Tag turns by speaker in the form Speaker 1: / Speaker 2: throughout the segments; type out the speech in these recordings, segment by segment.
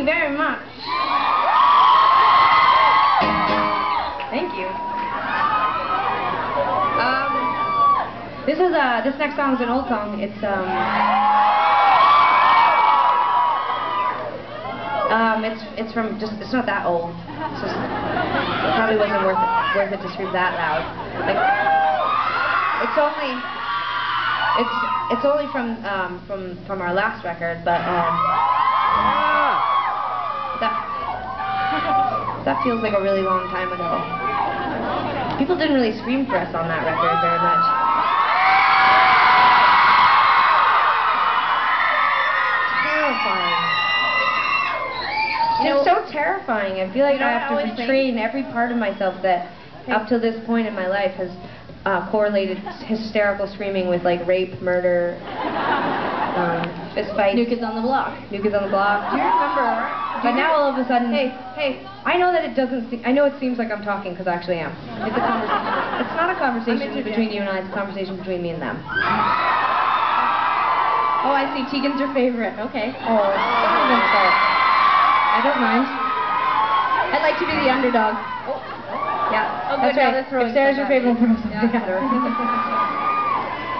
Speaker 1: you very much. Thank you. This next song is an old song. It's from it's not that old. It's just, it probably wasn't worth it to scream that loud. Like, it's only from our last record, but that feels like a really long time ago. People didn't really scream for us on that record very much. Terrifying. It's so terrifying. I feel like I have to retrain every part of myself that up to this point in my life has correlated hysterical screaming with like rape, murder, fist fights.
Speaker 2: New Kids on the Block.
Speaker 1: New Kids on the Block. Do you remember? But now all of a sudden, hey, I know that it doesn't. I know it seems like I'm talking because I actually am. It's a conversation. It's not a conversation between you and I. It's a conversation between me and them.
Speaker 2: Oh, I see. Tegan's your favorite. Okay.
Speaker 1: Oh, I don't mind.
Speaker 2: I'd like to be the underdog. Oh.
Speaker 1: Yeah.
Speaker 2: Oh, good.
Speaker 1: That's right. If Sarah's your favorite, throw something at her.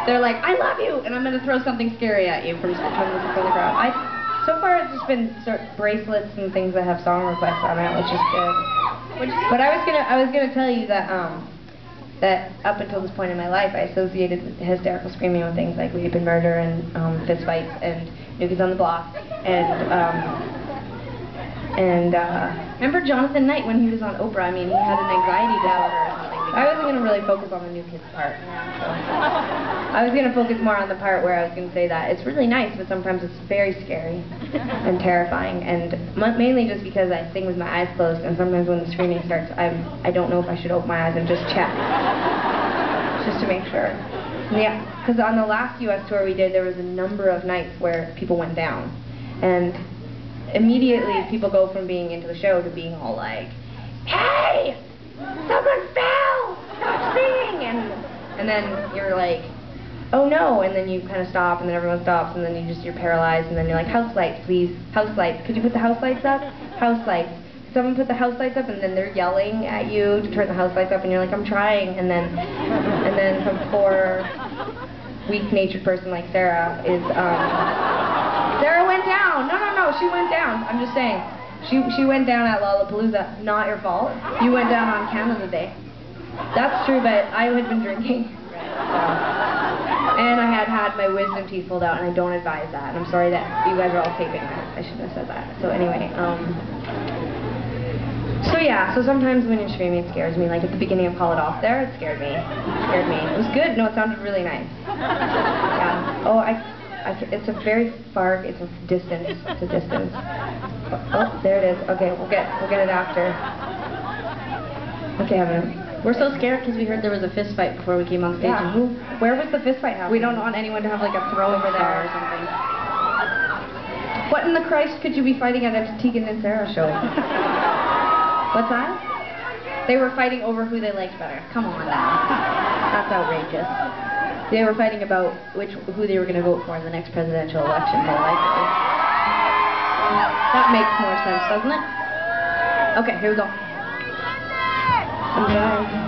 Speaker 2: They're like, I love you, and I'm going to throw something scary at you from the crowd.
Speaker 1: So far, it's just been bracelets and things that have song requests on it, which is good. But I was gonna tell you that that up until this point in my life, I associated hysterical screaming with things like rape and murder and fist fights and New Kids on the Block and remember Jonathan Knight when he was on Oprah? I mean, he had an anxiety disorder or something. I wasn't going to really focus on the New Kids part. So. I was going to focus more on the part where I was going to say that it's really nice, but sometimes it's very scary and terrifying, and mainly just because I sing with my eyes closed, and sometimes when the screaming starts, I don't know if I should open my eyes and just check, just to make sure. Yeah, because on the last U.S. tour we did, there was a number of nights where people went down, and immediately people go from being into the show to being all like, hey, someone fell, stop singing, and then you're like, oh no, and then you kind of stop, and then everyone stops, and then you're paralyzed, and then you're like, house lights, please, house lights, could you put the house lights up? House lights. Someone put the house lights up, and then they're yelling at you to turn the house lights up, and you're like, I'm trying, and then some poor, weak-natured person like Sarah is, Sarah went down. No, she went down. I'm just saying. She went down at Lollapalooza. Not your fault. You went down on Canada Day. That's true, but I had been drinking. And I had my wisdom teeth pulled out, and I don't advise that. And I'm sorry that you guys are all taping that. I shouldn't have said that. So anyway, so yeah, so sometimes when you're screaming, it scares me. Like at the beginning of Call It Off there, it scared me. It was good. No, it sounded really nice. Yeah. Oh, it's a very far, it's a distance. It's a distance. Oh, there it is. Okay, we'll get it after. Okay,
Speaker 2: we're so scared because we heard there was a fist fight before we came on stage.
Speaker 1: Yeah.
Speaker 2: And
Speaker 1: where was the fist fight happening?
Speaker 2: We don't want anyone to have like a throw over there or something.
Speaker 1: What in the Christ could you be fighting at a Tegan and Sara show? What's that?
Speaker 2: They were fighting over who they liked better. Come on now. That's outrageous. They were fighting about who they were going to vote for in the next presidential election, more likely. That makes more sense, doesn't it? Okay, here we go.
Speaker 1: Okay.